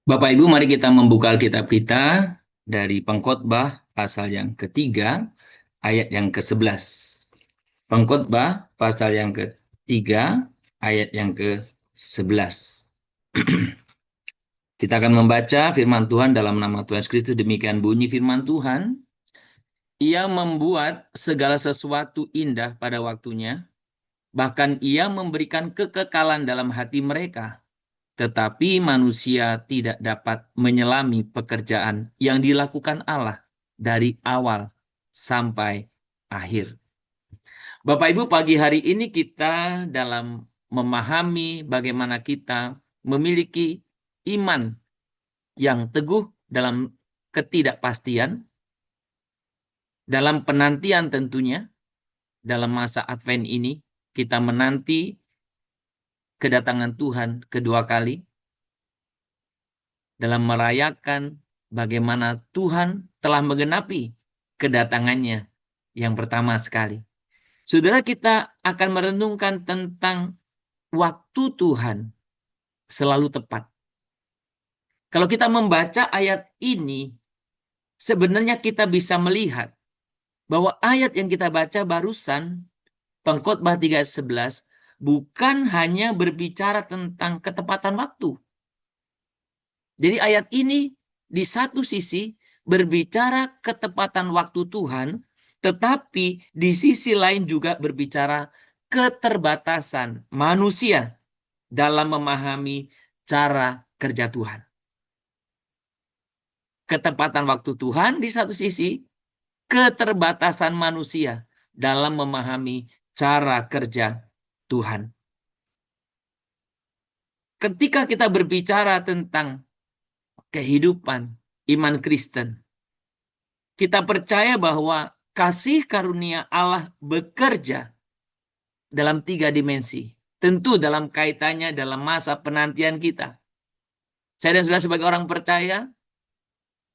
Bapak Ibu, mari kita membuka Alkitab kita dari Pengkhotbah pasal yang ketiga, ayat yang ke-11. Pengkhotbah pasal yang ketiga, ayat yang ke-11. Kita akan membaca firman Tuhan dalam nama Tuhan Yesus Kristus. Demikian bunyi firman Tuhan. Ia membuat segala sesuatu indah pada waktunya, bahkan ia memberikan kekekalan dalam hati mereka. Tetapi manusia tidak dapat menyelami pekerjaan yang dilakukan Allah dari awal sampai akhir. Bapak Ibu, pagi hari ini kita dalam memahami bagaimana kita memiliki iman yang teguh dalam ketidakpastian, dalam penantian tentunya, dalam masa Advent ini, kita menanti kedatangan Tuhan kedua kali, dalam merayakan bagaimana Tuhan telah menggenapi kedatangannya yang pertama sekali. Saudara, kita akan merenungkan tentang waktu Tuhan selalu tepat. Kalau kita membaca ayat ini, sebenarnya kita bisa melihat bahwa ayat yang kita baca barusan, Pengkhotbah 3:11, bukan hanya berbicara tentang ketepatan waktu. Jadi ayat ini di satu sisi berbicara ketepatan waktu Tuhan, tetapi di sisi lain juga berbicara keterbatasan manusia dalam memahami cara kerja Tuhan. Ketepatan waktu Tuhan di satu sisi, keterbatasan manusia dalam memahami cara kerja Tuhan. Ketika kita berbicara tentang kehidupan iman Kristen, kita percaya bahwa kasih karunia Allah bekerja dalam 3 dimensi. Tentu dalam kaitannya dalam masa penantian kita. Saya dan saudara sebagai orang percaya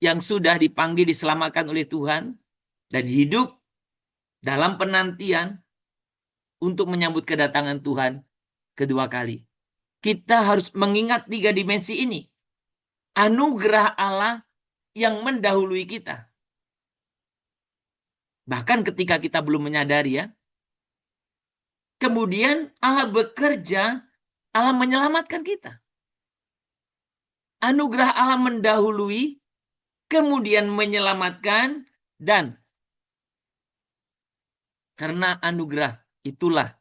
yang sudah dipanggil diselamatkan oleh Tuhan dan hidup dalam penantian untuk menyambut kedatangan Tuhan kedua kali. Kita harus mengingat 3 dimensi ini. Anugerah Allah yang mendahului kita. Bahkan ketika kita belum menyadari ya, kemudian Allah bekerja, Allah menyelamatkan kita. Anugerah Allah mendahului, kemudian menyelamatkan, dan karena anugerah itulah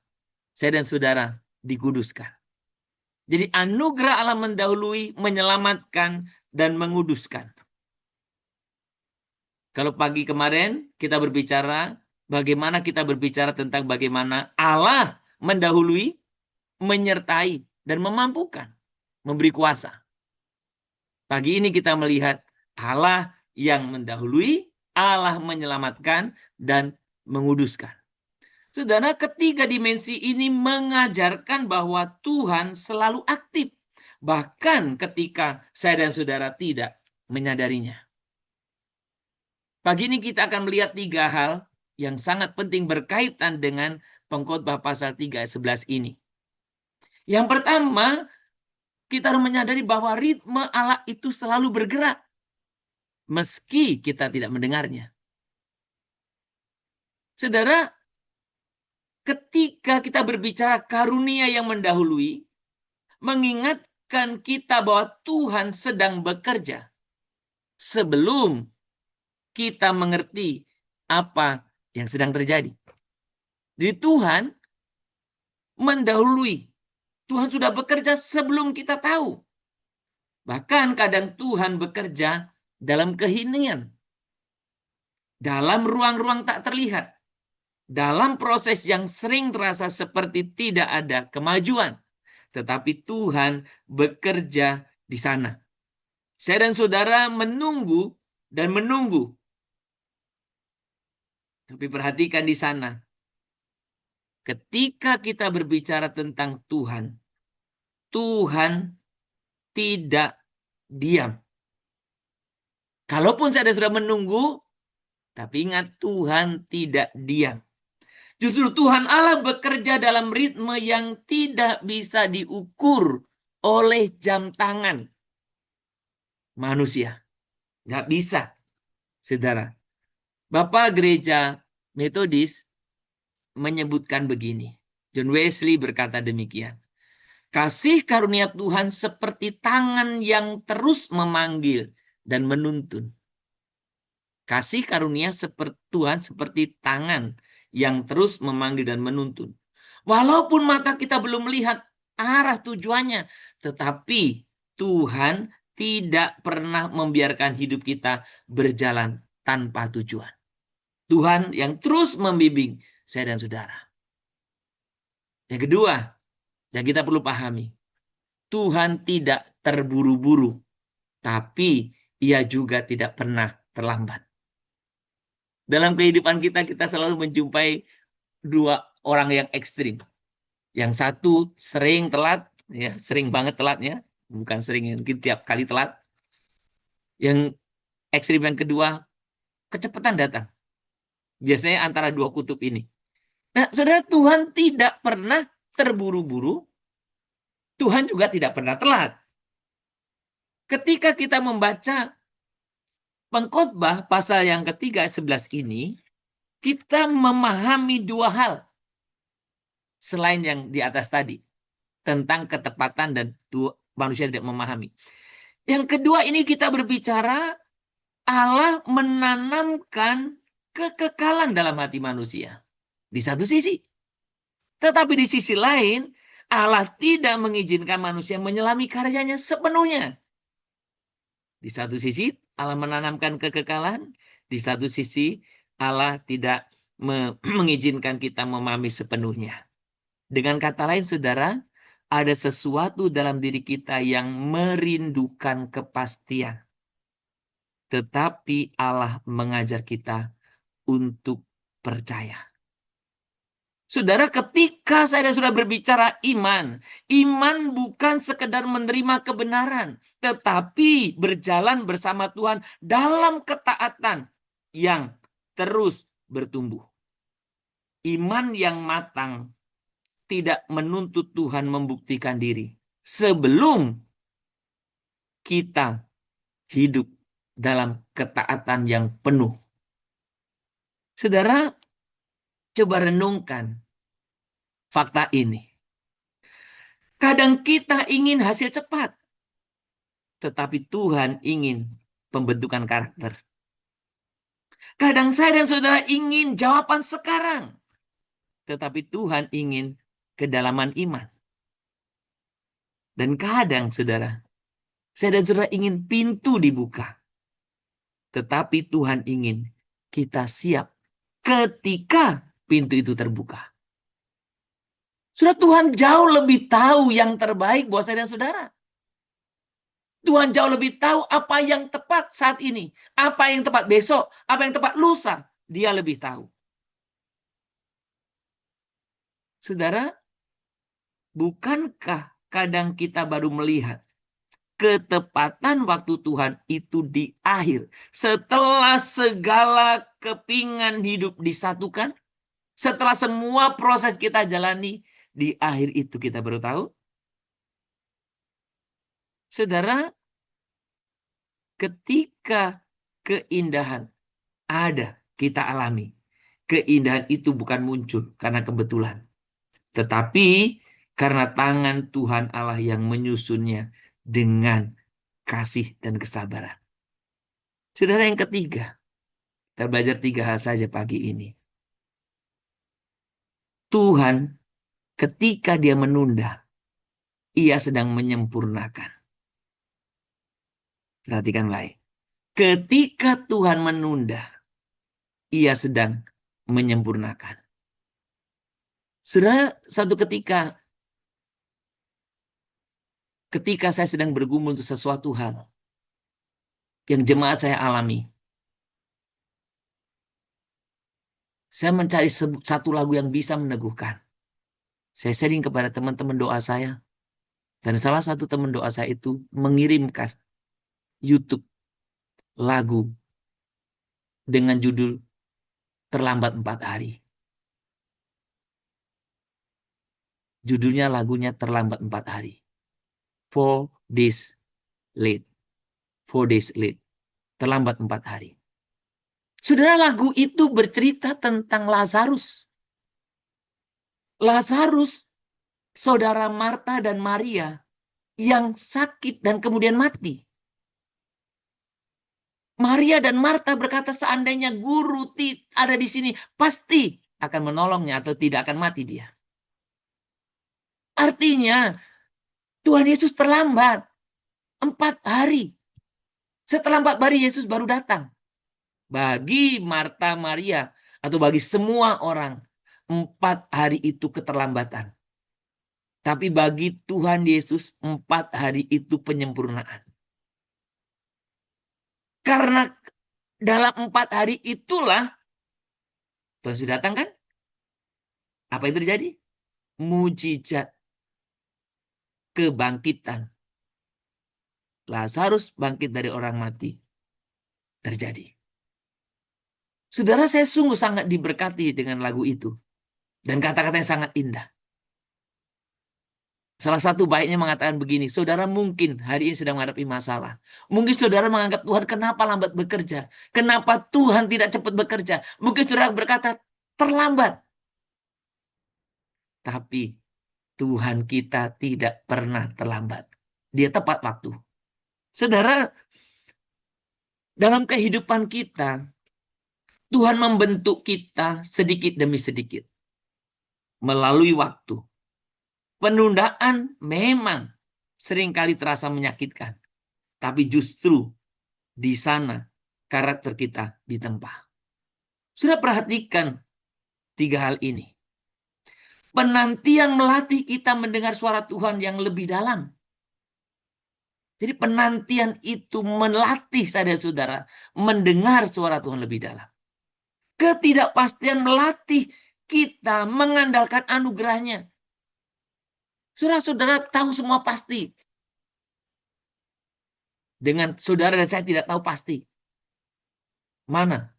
saya dan saudara dikuduskan. Jadi anugerah Allah mendahului, menyelamatkan, dan menguduskan. Kalau pagi kemarin kita berbicara, bagaimana kita berbicara tentang bagaimana Allah mendahului, menyertai, dan memampukan, memberi kuasa. Pagi ini kita melihat Allah yang mendahului, Allah menyelamatkan, dan menguduskan. Saudara, ketiga dimensi ini mengajarkan bahwa Tuhan selalu aktif. Bahkan ketika saya dan saudara tidak menyadarinya. Pagi ini kita akan melihat 3 hal yang sangat penting berkaitan dengan Pengkhotbah pasal 3:11 ini. Yang pertama, kita harus menyadari bahwa ritme Allah itu selalu bergerak. Meski kita tidak mendengarnya. Saudara, ketika kita berbicara karunia yang mendahului, mengingatkan kita bahwa Tuhan sedang bekerja sebelum kita mengerti apa yang sedang terjadi. Jadi Tuhan mendahului. Tuhan sudah bekerja sebelum kita tahu. Bahkan kadang Tuhan bekerja dalam keheningan. Dalam ruang-ruang tak terlihat. Dalam proses yang sering terasa seperti tidak ada kemajuan. Tetapi Tuhan bekerja di sana. Saya dan saudara menunggu dan menunggu. Tapi perhatikan di sana. Ketika kita berbicara tentang Tuhan, Tuhan tidak diam. Kalaupun saya sudah menunggu, tapi ingat Tuhan tidak diam. Justru Tuhan Allah bekerja dalam ritme yang tidak bisa diukur oleh jam tangan. manusia. Nggak bisa, saudara. Bapak Gereja Metodis menyebutkan begini. John Wesley berkata demikian. Kasih karunia Tuhan seperti tangan yang terus memanggil dan menuntun. Kasih karunia seperti Tuhan seperti tangan yang terus memanggil dan menuntun. Walaupun mata kita belum melihat arah tujuannya, tetapi Tuhan tidak pernah membiarkan hidup kita berjalan tanpa tujuan. Tuhan yang terus membimbing saya dan saudara. Yang kedua, yang kita perlu pahami, Tuhan tidak terburu-buru, tapi Ia juga tidak pernah terlambat. Dalam kehidupan kita selalu menjumpai dua orang yang ekstrim. Yang satu sering telat, ya sering banget telatnya, bukan sering, mungkin tiap kali telat. Yang ekstrim yang kedua, kecepatan datang. Biasanya antara dua kutub ini. Nah, saudara, Tuhan tidak pernah terburu-buru, Tuhan juga tidak pernah telat. Ketika kita membaca Pengkhotbah pasal yang ketiga 11 ini, kita memahami dua hal selain yang di atas tadi tentang ketepatan dan manusia tidak memahami. Yang kedua ini kita berbicara Allah menanamkan kekekalan dalam hati manusia. Di satu sisi. Tetapi di sisi lain, Allah tidak mengizinkan manusia menyelami karyanya sepenuhnya. Di satu sisi, Allah menanamkan kekekalan. Di satu sisi, Allah tidak mengizinkan kita memahami sepenuhnya. Dengan kata lain, saudara, ada sesuatu dalam diri kita yang merindukan kepastian. Tetapi Allah mengajar kita untuk percaya. Saudara, ketika saya sudah berbicara iman, iman bukan sekedar menerima kebenaran, tetapi berjalan bersama Tuhan dalam ketaatan yang terus bertumbuh. Iman yang matang tidak menuntut Tuhan membuktikan diri sebelum kita hidup dalam ketaatan yang penuh. Saudara, coba renungkan fakta ini. Kadang kita ingin hasil cepat, tetapi Tuhan ingin pembentukan karakter. Kadang saya dan saudara ingin jawaban sekarang, tetapi Tuhan ingin kedalaman iman. Dan kadang saudara, saya dan saudara ingin pintu dibuka, tetapi Tuhan ingin kita siap ketika pintu itu terbuka. Sudah Tuhan jauh lebih tahu yang terbaik buat saya dan saudara. Tuhan jauh lebih tahu apa yang tepat saat ini. Apa yang tepat besok. Apa yang tepat lusa. Dia lebih tahu. Saudara, bukankah kadang kita baru melihat ketepatan waktu Tuhan itu di akhir. Setelah segala kepingan hidup disatukan. Setelah semua proses kita jalani. Di akhir itu kita baru tahu. Saudara, ketika keindahan ada kita alami. Keindahan itu bukan muncul karena kebetulan. Tetapi karena tangan Tuhan Allah yang menyusunnya dengan kasih dan kesabaran. Saudara, yang ketiga. Kita belajar 3 hal saja pagi ini. Tuhan ketika dia menunda, ia sedang menyempurnakan. Perhatikan baik. Ketika Tuhan menunda, ia sedang menyempurnakan. Saudara, satu ketika saya sedang bergumul untuk sesuatu hal yang jemaat saya alami, saya mencari satu lagu yang bisa meneguhkan. Saya sharing kepada teman-teman doa saya, dan salah satu teman doa saya itu mengirimkan YouTube lagu dengan judul Terlambat 4 Hari. Judulnya lagunya Terlambat 4 Hari. 4 Days Late. 4 days late. Terlambat 4 hari. Saudara, lagu itu bercerita tentang Lazarus. Lazarus, saudara Marta dan Maria, yang sakit dan kemudian mati. Maria dan Marta berkata, seandainya guru ada di sini, pasti akan menolongnya atau tidak akan mati dia. Artinya, Tuhan Yesus terlambat 4 hari. Setelah 4 hari, Yesus baru datang. Bagi Marta, Maria, atau bagi semua orang, 4 hari itu keterlambatan. Tapi bagi Tuhan Yesus, 4 hari itu penyempurnaan. Karena dalam 4 hari itulah Tuhan sudah datang, kan? Apa yang terjadi? Mujizat kebangkitan. Lazarus bangkit dari orang mati terjadi. Saudara, saya sungguh sangat diberkati dengan lagu itu. Dan kata-katanya sangat indah. Salah satu baiknya mengatakan begini, saudara mungkin hari ini sedang menghadapi masalah. Mungkin saudara menganggap Tuhan kenapa lambat bekerja? Kenapa Tuhan tidak cepat bekerja? Mungkin saudara berkata terlambat. Tapi Tuhan kita tidak pernah terlambat. Dia tepat waktu. Saudara, dalam kehidupan kita, Tuhan membentuk kita sedikit demi sedikit. Melalui waktu. Penundaan memang seringkali terasa menyakitkan. Tapi justru di sana karakter kita ditempa. Sudah perhatikan 3 hal ini. Penantian melatih kita mendengar suara Tuhan yang lebih dalam. Jadi penantian itu melatih saudara-saudara mendengar suara Tuhan lebih dalam. Ketidakpastian melatih kita mengandalkan anugerahnya. Saudara-saudara tahu semua pasti. Dengan saudara dan saya tidak tahu pasti. Mana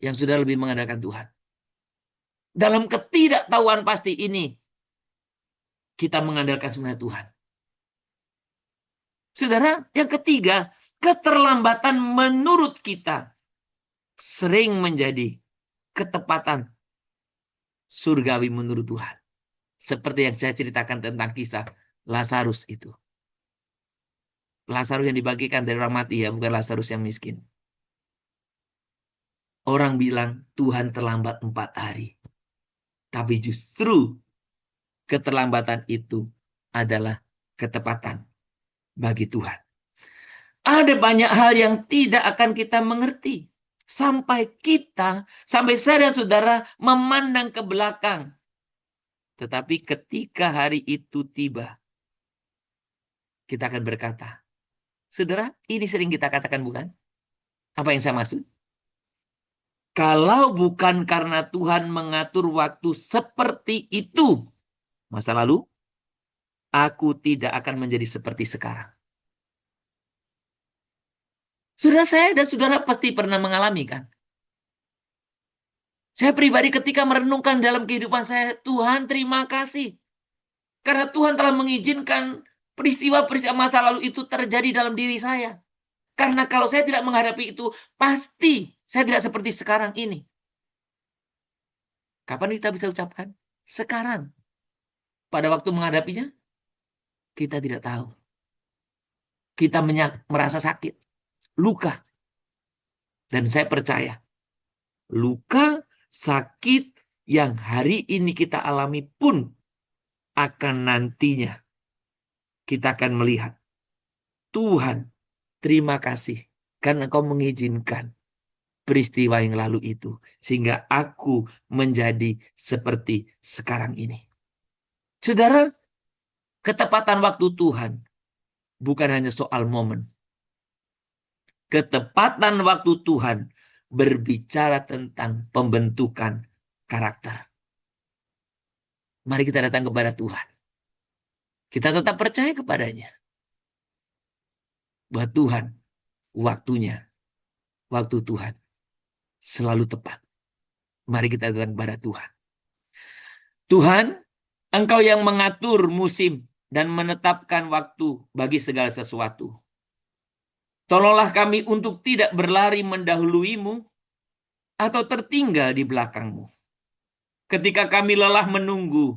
yang sudah lebih mengandalkan Tuhan? Dalam ketidaktahuan pasti ini, kita mengandalkan sebenarnya Tuhan. Saudara, yang ketiga, keterlambatan menurut kita sering menjadi ketepatan surgawi menurut Tuhan. Seperti yang saya ceritakan tentang kisah Lazarus itu. Lazarus yang dibagikan dari orang mati, ya, bukan Lazarus yang miskin. Orang bilang Tuhan terlambat 4 hari. Tapi justru keterlambatan itu adalah ketepatan bagi Tuhan. Ada banyak hal yang tidak akan kita mengerti. Sampai saya dan saudara memandang ke belakang. Tetapi ketika hari itu tiba, kita akan berkata, saudara, ini sering kita katakan, bukan? Apa yang saya maksud? Kalau bukan karena Tuhan mengatur waktu seperti itu, masa lalu, aku tidak akan menjadi seperti sekarang. Saudara, saya dan saudara pasti pernah mengalami, kan? Saya pribadi ketika merenungkan dalam kehidupan saya, Tuhan terima kasih. Karena Tuhan telah mengizinkan peristiwa-peristiwa masa lalu itu terjadi dalam diri saya. Karena kalau saya tidak menghadapi itu, pasti saya tidak seperti sekarang ini. Kapan kita bisa ucapkan? Sekarang. Pada waktu menghadapinya, kita tidak tahu. Kita merasa sakit, luka. Dan saya percaya, luka, sakit yang hari ini kita alami pun akan nantinya kita akan melihat, Tuhan, terima kasih karena Engkau mengizinkan peristiwa yang lalu itu sehingga aku menjadi seperti sekarang ini. Saudara, ketepatan waktu Tuhan bukan hanya soal momen. Ketepatan waktu Tuhan berbicara tentang pembentukan karakter. Mari kita datang kepada Tuhan. Kita tetap percaya kepadanya. Bahwa Tuhan, waktu Tuhan selalu tepat. Mari kita datang kepada Tuhan. Tuhan, Engkau yang mengatur musim dan menetapkan waktu bagi segala sesuatu. Tolonglah kami untuk tidak berlari mendahuluimu atau tertinggal di belakangmu. Ketika kami lelah menunggu,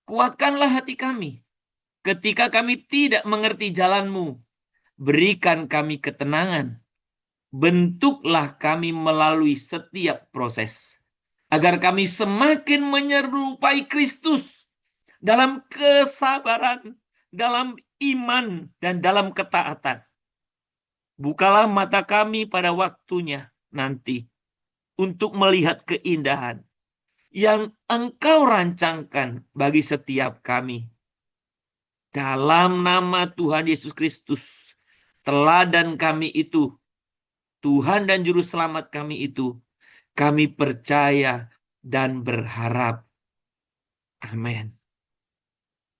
kuatkanlah hati kami. Ketika kami tidak mengerti jalanmu, berikan kami ketenangan. Bentuklah kami melalui setiap proses, agar kami semakin menyerupai Kristus dalam kesabaran, dalam iman, dan dalam ketaatan. Bukalah mata kami pada waktunya nanti untuk melihat keindahan yang Engkau rancangkan bagi setiap kami. Dalam nama Tuhan Yesus Kristus, teladan kami itu, Tuhan dan Juru Selamat kami itu, kami percaya dan berharap. Amin.